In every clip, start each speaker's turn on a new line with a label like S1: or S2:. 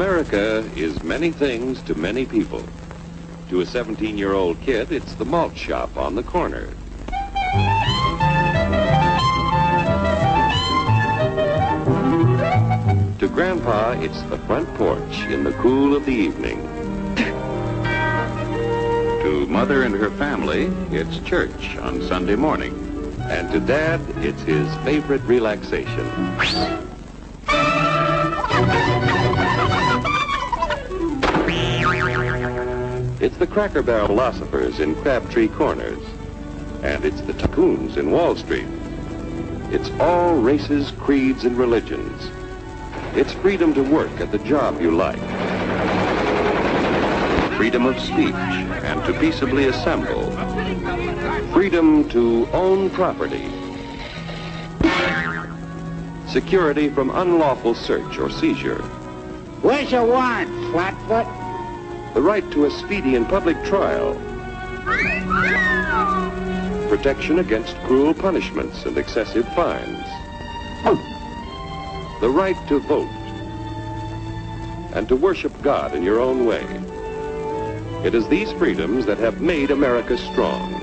S1: America is many things to many people. To a 17-year-old kid, it's the malt shop on the corner. To Grandpa, it's the front porch in the cool of the evening. To Mother and her family, it's church on Sunday morning. And to Dad, it's his favorite relaxation. It's the Cracker Barrel philosophers in Crabtree Corners. And it's the tycoons in Wall Street. It's all races, creeds, and religions. It's freedom to work at the job you like. Freedom of speech and to peaceably assemble. Freedom to own property. Security from unlawful search or seizure.
S2: What's your want, flatfoot?
S1: The right to a speedy and public trial. Protection against cruel punishments and excessive fines. The right to vote. And to worship God in your own way. It is these freedoms that have made America strong.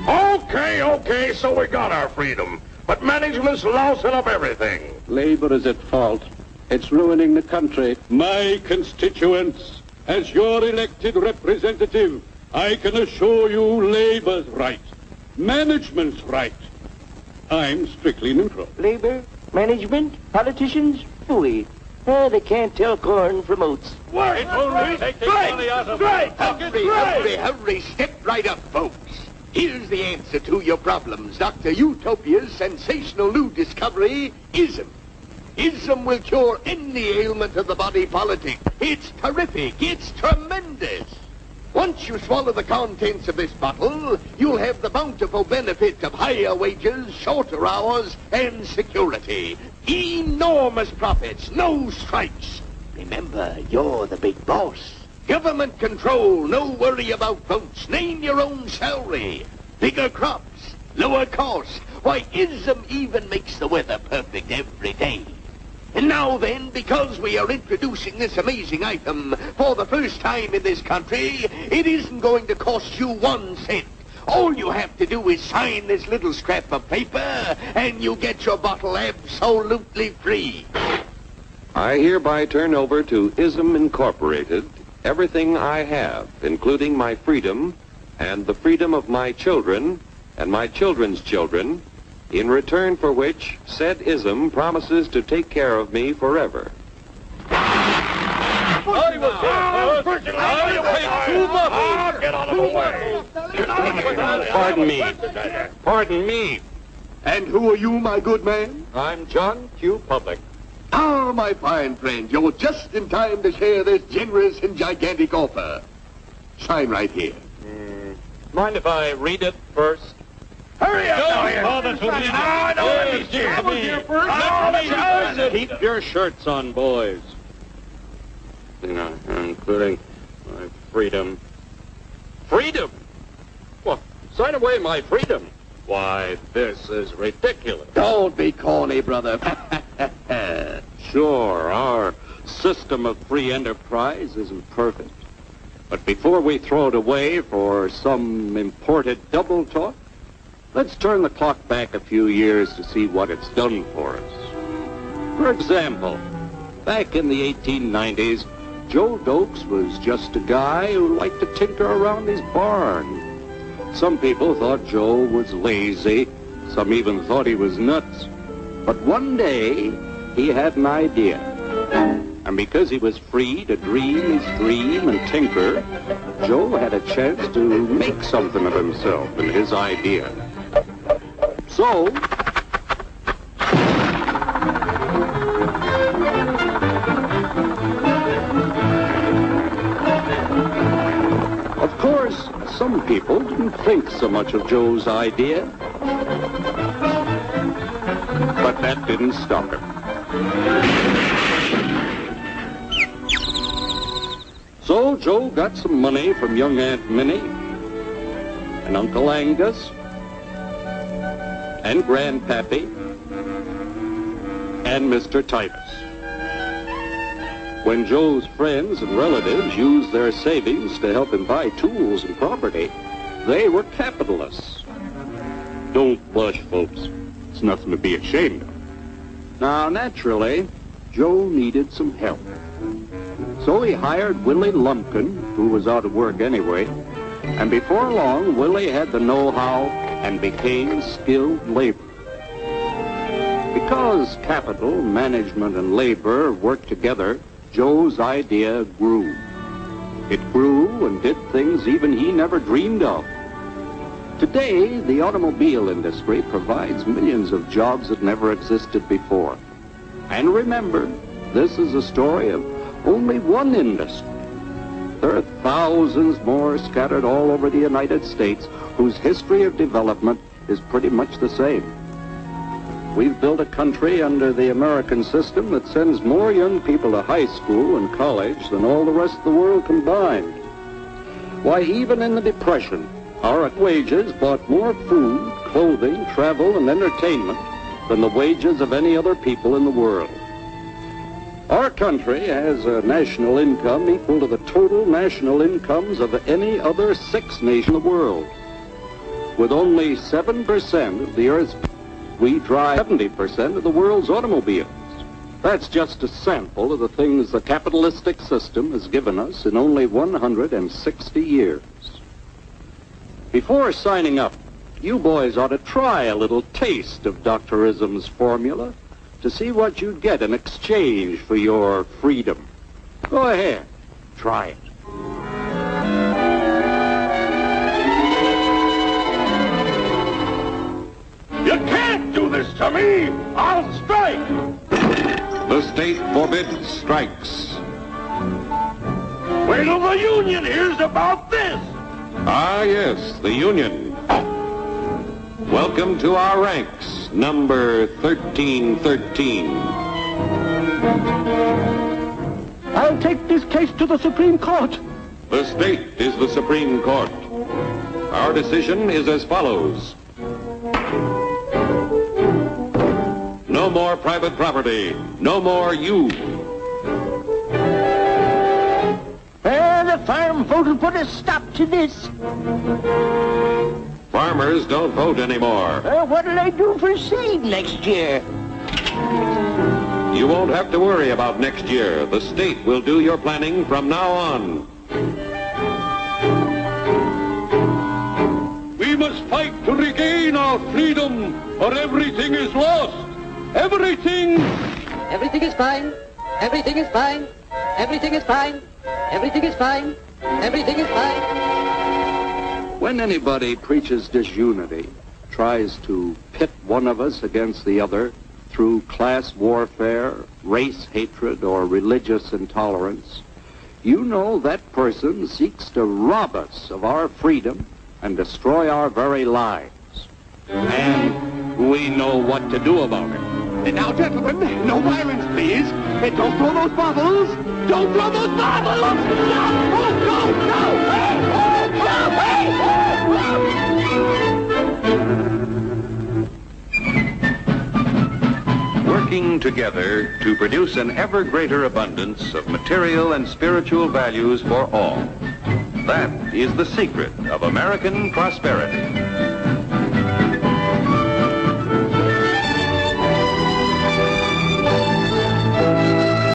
S3: Okay, so we got our freedom. But management's lousing up everything.
S4: Labor is at fault. It's ruining the country.
S5: My constituents, as your elected representative, I can assure you Labor's right. Management's right. I'm strictly neutral.
S6: Labor, management, politicians, phooey. They can't tell corn from oats.
S3: Wait,
S7: Hurry, step right up, folks. Here's the answer to your problems. Dr. Utopia's sensational new discovery, ism. Ism will cure any ailment of the body politic. It's terrific. It's tremendous. Once you swallow the contents of this bottle, you'll have the bountiful benefit of higher wages, shorter hours, and security. Enormous profits, no strikes. Remember, you're the big boss. Government control, no worry about votes. Name your own salary. Bigger crops, lower costs. Why, ism even makes the weather perfect every day. And now then, because we are introducing this amazing item for the first time in this country, it isn't going to cost you 1 cent. All you have to do is sign this little scrap of paper, and you get your bottle absolutely free.
S1: I hereby turn over to ISM Incorporated everything I have, including my freedom and the freedom of my children and my children's children, in return for which said ISM promises to take care of me forever.
S4: Pardon me.
S7: And who are you, my good man?
S4: I'm John Q. Public.
S7: Ah, my fine friend, you're just in time to share this generous and gigantic offer. Sign right here.
S4: Mind if I read it first?
S3: Hurry up!
S4: Keep your shirts on, boys. Including my freedom. Freedom? What? Sign away my freedom? Why, this is ridiculous.
S7: Don't be corny, brother.
S4: Sure, our system of free enterprise isn't perfect. But before we throw it away for some imported double talk, let's turn the clock back a few years to see what it's done for us. For example, back in the 1890s, Joe Dokes was just a guy who liked to tinker around his barn. Some people thought Joe was lazy. Some even thought he was nuts. But one day, he had an idea. And because he was free to dream his dream and tinker, Joe had a chance to make something of himself and his idea. So, of course, some people didn't think so much of Joe's idea. But that didn't stop him. So Joe got some money from young Aunt Minnie and Uncle Angus and Grandpappy and Mr. Titus. When Joe's friends and relatives used their savings to help him buy tools and property, they were capitalists.
S5: Don't blush, folks. It's nothing to be ashamed of.
S4: Now, naturally, Joe needed some help. So he hired Willie Lumpkin, who was out of work anyway, and before long, Willie had the know-how and became skilled labor. Because capital, management, and labor worked together, Joe's idea grew. It grew and did things even he never dreamed of. Today, the automobile industry provides millions of jobs that never existed before. And remember, this is a story of only one industry. There are thousands more scattered all over the United States whose history of development is pretty much the same. We've built a country under the American system that sends more young people to high school and college than all the rest of the world combined. Why, even in the Depression, our wages bought more food, clothing, travel, and entertainment than the wages of any other people in the world. Our country has a national income equal to the total national incomes of any other 6 nations in the world. With only 7% of the Earth's we drive 70% of the world's automobiles. That's just a sample of the things the capitalistic system has given us in only 160 years. Before signing up, you boys ought to try a little taste of Dr. Ism's formula to see what you'd get in exchange for your freedom. Go ahead, try it.
S3: You can't do this to me! I'll strike!
S1: The state forbids strikes.
S3: Wait till the union hears about this!
S1: Ah, yes, the union. Welcome to our ranks, number 1313.
S6: I'll take this case to the Supreme Court.
S1: The state is the Supreme Court. Our decision is as follows. No more private property. No more you.
S6: The farm vote will put a stop to this.
S1: Farmers don't vote anymore.
S6: What'll I do for seed next year?
S1: You won't have to worry about next year. The state will do your planning from now on.
S5: We must fight to regain our freedom, or everything is lost. Everything!
S8: Everything is fine. Everything is fine. Everything is fine. Everything is fine. Everything is fine.
S4: When anybody preaches disunity, tries to pit one of us against the other through class warfare, race hatred, or religious intolerance, you know that person seeks to rob us of our freedom and destroy our very lives. And we know what to do about it.
S7: Now, gentlemen, no violence, please. Don't throw those bottles. Don't throw those bottles! No! Oh, no! No!
S1: Working together to produce an ever greater abundance of material and spiritual values for all. That is the secret of American prosperity.